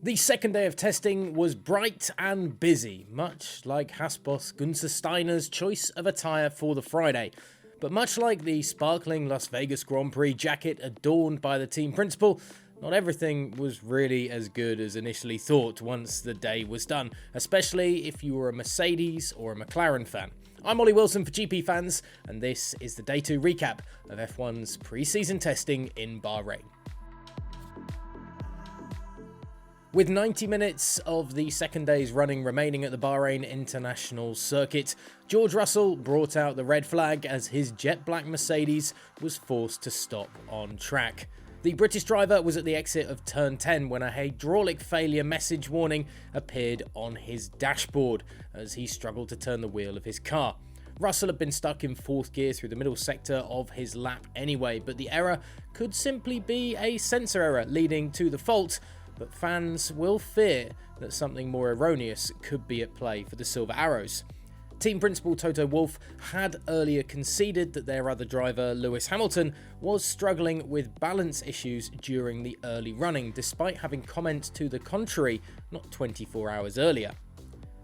The second day of testing was bright and busy, much like Haas boss Gunther Steiner's choice of attire for the Friday. But much like the sparkling Las Vegas Grand Prix jacket adorned by the team principal, not everything was really as good as initially thought once the day was done, especially if you were a Mercedes or a McLaren fan. I'm Ollie Wilson for GPFans, and this is the Day 2 recap of F1's pre-season testing in Bahrain. With 90 minutes of the second day's running remaining at the Bahrain International Circuit, George Russell brought out the red flag as his jet black Mercedes was forced to stop on track. The British driver was at the exit of turn 10 when a hydraulic failure message warning appeared on his dashboard as he struggled to turn the wheel of his car. Russell had been stuck in fourth gear through the middle sector of his lap anyway, but the error could simply be a sensor error leading to the fault. But fans will fear that something more erroneous could be at play for the Silver Arrows. Team principal Toto Wolff had earlier conceded that their other driver, Lewis Hamilton, was struggling with balance issues during the early running, despite having comments to the contrary not 24 hours earlier.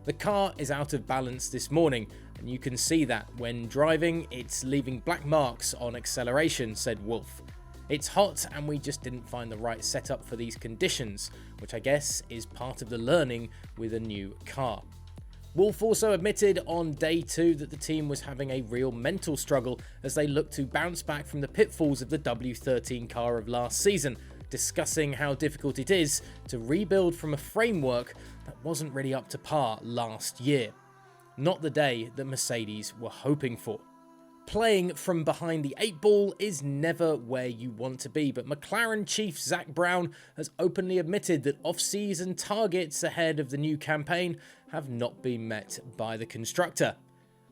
The car is out of balance this morning, and you can see that when driving, it's leaving black marks on acceleration, said Wolff. It's hot and we just didn't find the right setup for these conditions, which I guess is part of the learning with a new car. Wolff also admitted on day 2 that the team was having a real mental struggle as they looked to bounce back from the pitfalls of the W14 car of last season, discussing how difficult it is to rebuild from a framework that wasn't really up to par last year. Not the day that Mercedes were hoping for. Playing from behind the 8 ball is never where you want to be, but McLaren chief Zak Brown has openly admitted that off-season targets ahead of the new campaign have not been met by the constructor.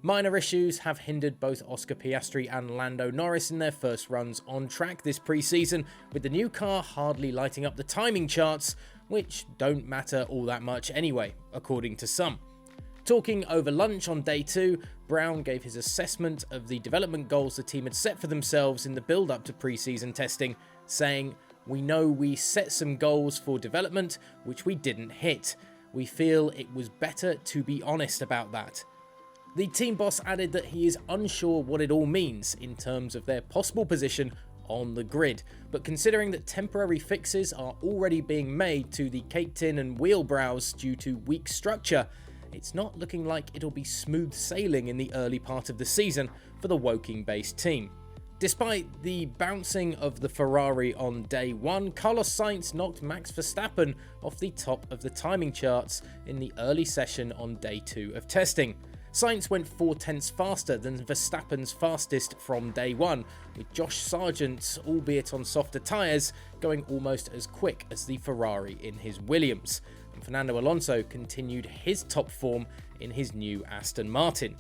Minor issues have hindered both Oscar Piastri and Lando Norris in their first runs on track this pre-season, with the new car hardly lighting up the timing charts, which don't matter all that much anyway, according to some. Talking over lunch on day 2, Brown gave his assessment of the development goals the team had set for themselves in the build-up to pre-season testing, saying, "We know we set some goals for development which we didn't hit. We feel it was better to be honest about that." The team boss added that he is unsure what it all means in terms of their possible position on the grid, but considering that temporary fixes are already being made to the cake tin and wheel brows due to weak structure, it's not looking like it'll be smooth sailing in the early part of the season for the Woking-based team. Despite the bouncing of the Ferrari on day 1, Carlos Sainz knocked Max Verstappen off the top of the timing charts in the early session on day 2 of testing. Sainz went 4/10 faster than Verstappen's fastest from day 1, with Josh Sargent, albeit on softer tyres, going almost as quick as the Ferrari in his Williams. And Fernando Alonso continued his top form in his new Aston Martin.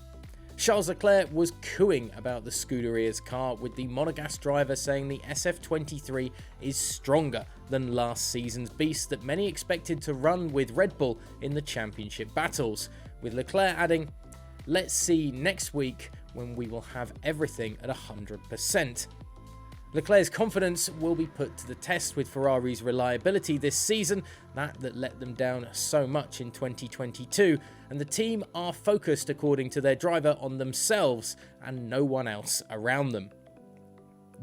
Charles Leclerc was cooing about the Scuderia's car, with the Monegasque driver saying the SF23 is stronger than last season's beast that many expected to run with Red Bull in the championship battles, with Leclerc adding, "Let's see next week when we will have everything at 100%. Leclerc's confidence will be put to the test with Ferrari's reliability this season, that let them down so much in 2022, and the team are focused, according to their driver, on themselves and no one else around them.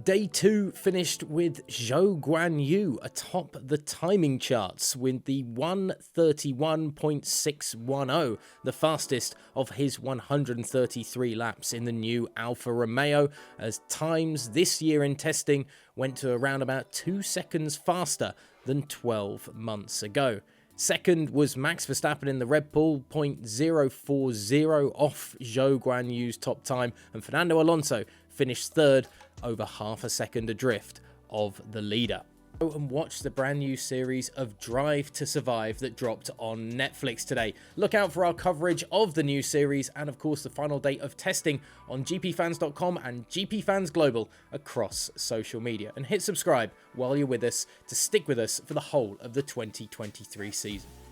Day 2 finished with Zhou Guanyu atop the timing charts with the 1:31.610, the fastest of his 133 laps in the new Alfa Romeo, as times this year in testing went to around about 2 seconds faster than 12 months ago. Second was Max Verstappen in the Red Bull, 0.040 off Zhou Guanyu's top time, and Fernando Alonso finished third, over half a second adrift of the leader. Go and watch the brand new series of Drive to Survive that dropped on Netflix today. Look out for our coverage of the new series and of course the final date of testing on gpfans.com and GPFans Global across social media. And hit subscribe while you're with us to stick with us for the whole of the 2023 season.